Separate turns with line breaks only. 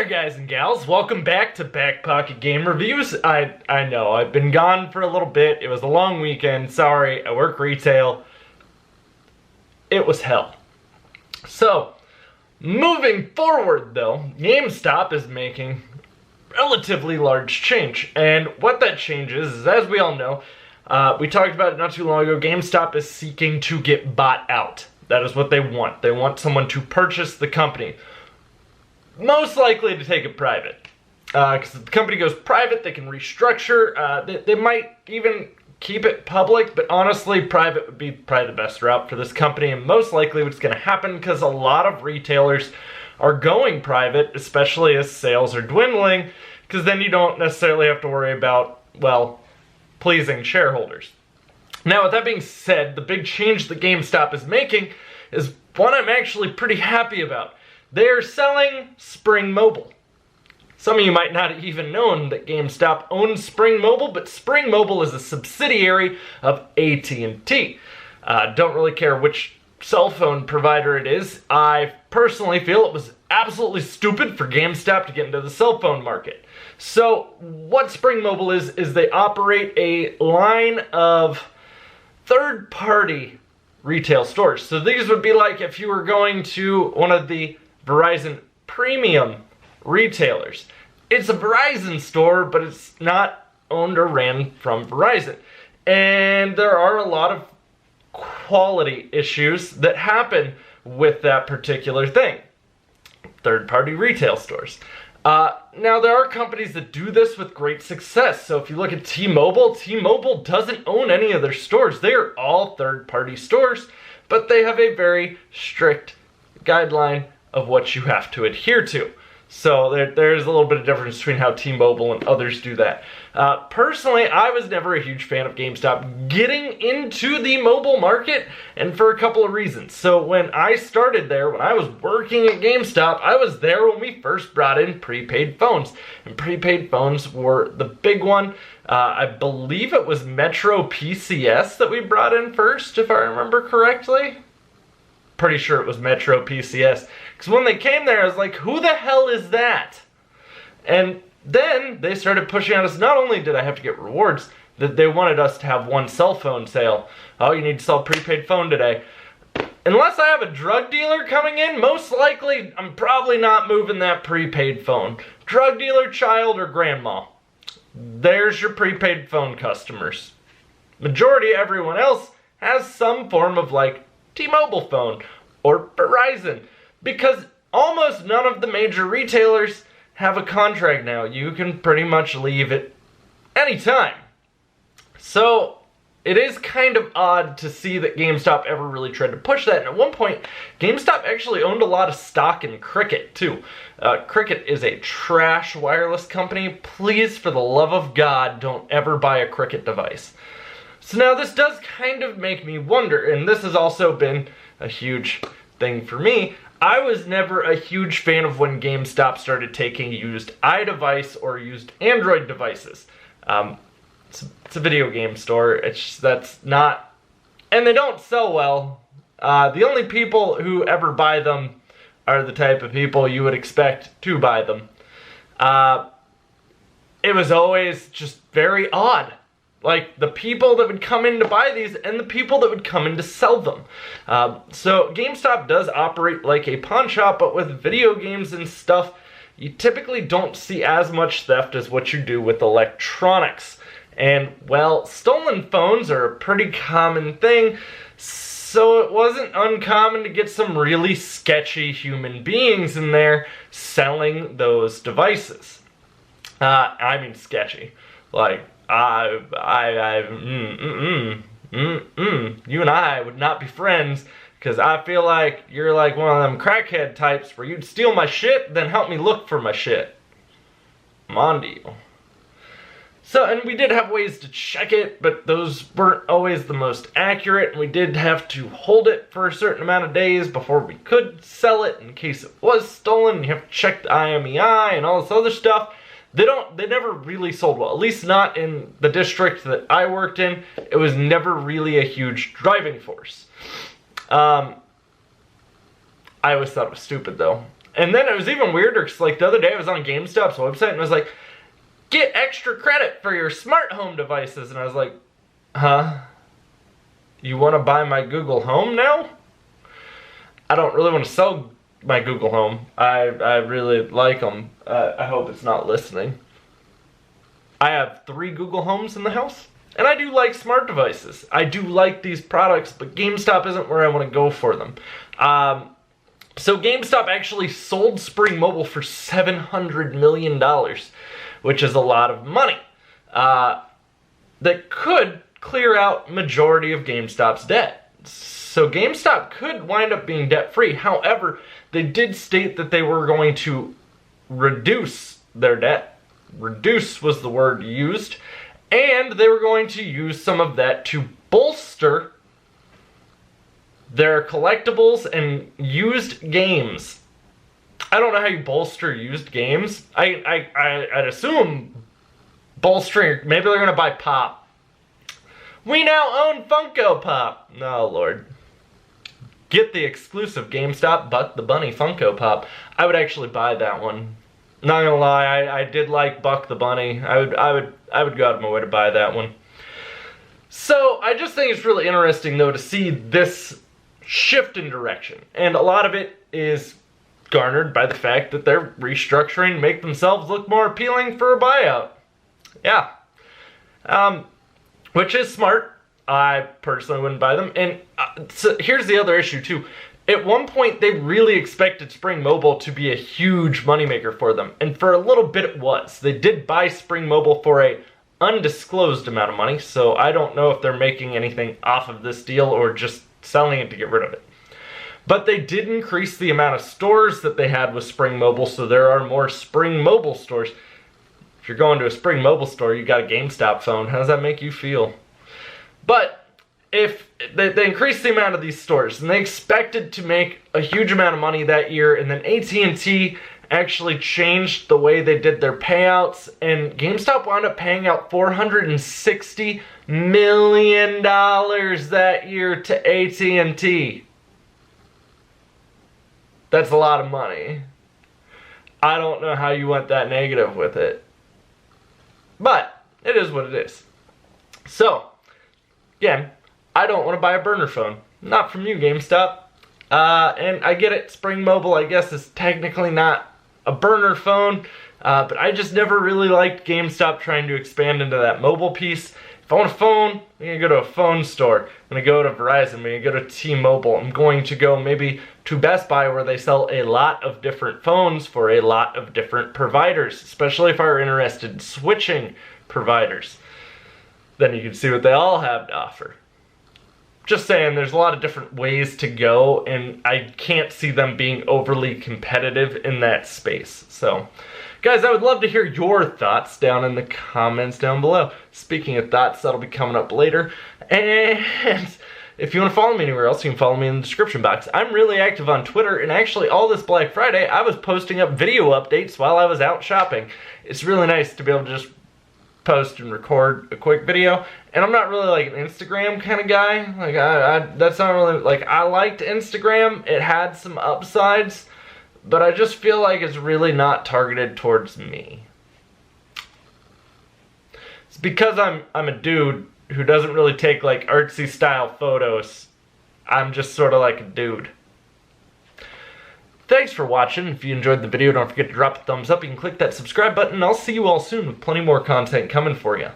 there, guys and gals. Welcome back to BackPocketGameReviews. I know, I've been gone for a little bit. It was a long weekend. Sorry, I work retail. It was hell. So, moving forward though, GameStop is making relatively large change. And what that change is, as we all know, we talked about it not too long ago, GameStop is seeking to get bought out. That is what they want. They want someone to purchase the company. Most likely to take it private. Because if the company goes private, they can restructure. They might even keep it public, but honestly, private would be probably the best route for this company. And most likely what's going to happen, because a lot of retailers are going private, especially as sales are dwindling, because then you don't necessarily have to worry about, well, pleasing shareholders. Now, with that being said, the big change that GameStop is making is one I'm actually pretty happy about. They're selling Spring Mobile. Some of you might not have even known that GameStop owns Spring Mobile, but Spring Mobile is a subsidiary of AT&T. Don't really care which cell phone provider it is. I personally feel it was absolutely stupid for GameStop to get into the cell phone market. So what Spring Mobile is they operate a line of third-party retail stores. So these would be like if you were going to one of the Verizon premium retailers. It's a Verizon store, but it's not owned or ran from Verizon. And there are a lot of quality issues that happen with that particular thing. Third-party retail stores. Now, there are companies that do this with great success. So if you look at T-Mobile, T-Mobile doesn't own any of their stores. They are all third-party stores, but they have a very strict guideline of what you have to adhere to. So there's a little bit of difference between how T-Mobile and others do that. Personally, I was never a huge fan of GameStop getting into the mobile market, and for a couple of reasons. So when I started there, when I was working at GameStop, I was there when we first brought in prepaid phones. And prepaid phones were the big one. I believe it was Metro PCS that we brought in first, if I remember correctly. Pretty sure it was Metro PCS. Because when they came there, I was like, who the hell is that? And then they started pushing on us. Not only did I have to get rewards, that they wanted us to have one cell phone sale. Oh, you need to sell a prepaid phone today. Unless I have a drug dealer coming in, most likely I'm probably not moving that prepaid phone. Drug dealer, child, or grandma. There's your prepaid phone customers. Majority, everyone else, has some form of like T-Mobile phone or Verizon, because almost none of the major retailers have a contract now. You can pretty much leave at any time. So it is kind of odd to see that GameStop ever really tried to push that. And at one point, GameStop actually owned a lot of stock in Cricket too. Cricket is a trash wireless company. Please, for the love of God, don't ever buy a Cricket device. So now this does kind of make me wonder, and this has also been a huge thing for me. I was never a huge fan of when GameStop started taking used iDevice or used Android devices. It's a video game store. That's not, and they don't sell well. The only people who ever buy them are the type of people you would expect to buy them. It was always just very odd. Like the people that would come in to buy these and the people that would come in to sell them. So GameStop does operate like a pawn shop, but with video games and stuff, you typically don't see as much theft as what you do with electronics. And, well, stolen phones are a pretty common thing, so it wasn't uncommon to get some really sketchy human beings in there selling those devices. I mean sketchy. Like, you and I would not be friends, because I feel like you're like one of them crackhead types where you'd steal my shit, then help me look for my shit. I'm on to you. So, and we did have ways to check it, but those weren't always the most accurate, and we did have to hold it for a certain amount of days before we could sell it in case it was stolen. You have to check the IMEI and all this other stuff. They never really sold well, at least not in the district that I worked in. It was never really a huge driving force. I always thought it was stupid though. And then it was even weirder because, like, the other day I was on GameStop's website and it was like, get extra credit for your smart home devices. And I was like, huh? You want to buy my Google Home now? I don't really want to sell my Google Home. I really like them. I hope it's not listening. I have 3 Google Homes in the house. And I do like smart devices. I do like these products, but GameStop isn't where I want to go for them. So GameStop actually sold Spring Mobile for $700 million, which is a lot of money. That could clear out majority of GameStop's debt. So GameStop could wind up being debt-free. However, they did state that they were going to reduce their debt. Reduce was the word used. And they were going to use some of that to bolster their collectibles and used games. I don't know how you bolster used games. I'd assume bolstering, maybe they're going to buy Pop. We now own Funko Pop. Oh, Lord. Get the exclusive GameStop Buck the Bunny Funko Pop. I would actually buy that one. Not gonna lie, I did like Buck the Bunny. I would go out of my way to buy that one. So I just think it's really interesting though to see this shift in direction. And a lot of it is garnered by the fact that they're restructuring to make themselves look more appealing for a buyout. Yeah. Which is smart. I personally wouldn't buy them. And so here's the other issue too. At one point, they really expected Spring Mobile to be a huge moneymaker for them. And for a little bit it was. They did buy Spring Mobile for a undisclosed amount of money. So I don't know if they're making anything off of this deal or just selling it to get rid of it. But they did increase the amount of stores that they had with Spring Mobile. So there are more Spring Mobile stores. If you're going to a Spring Mobile store, you got a GameStop phone. How does that make you feel? But if they increased the amount of these stores and they expected to make a huge amount of money that year, and then AT&T actually changed the way they did their payouts, and GameStop wound up paying out $460 million that year to AT&T. That's a lot of money. I don't know how you went that negative with it. But it is what it is. So, again, I don't want to buy a burner phone. Not from you, GameStop. And I get it, Spring Mobile, I guess, is technically not a burner phone. But I just never really liked GameStop trying to expand into that mobile piece. If I want a phone, I'm going to go to a phone store. I'm going to go to Verizon. I'm going to go to T-Mobile. I'm going to go maybe to Best Buy where they sell a lot of different phones for a lot of different providers. Especially if I were interested in switching providers. Then you can see what they all have to offer. Just saying, there's a lot of different ways to go, and I can't see them being overly competitive in that space. So, guys, I would love to hear your thoughts down in the comments down below. Speaking of thoughts, that'll be coming up later. And if you want to follow me anywhere else, you can follow me in the description box. I'm really active on Twitter, and actually all this Black Friday, I was posting up video updates while I was out shopping. It's really nice to be able to just post and record a quick video, and I'm not really like an Instagram kind of guy. Like that's not really, like, I liked Instagram. It had some upsides, but I just feel like it's really not targeted towards me. It's because I'm a dude who doesn't really take like artsy style photos. I'm just sort of like a dude. Thanks for watching. If you enjoyed the video, don't forget to drop a thumbs up. You can click that subscribe button, and I'll see you all soon with plenty more content coming for you.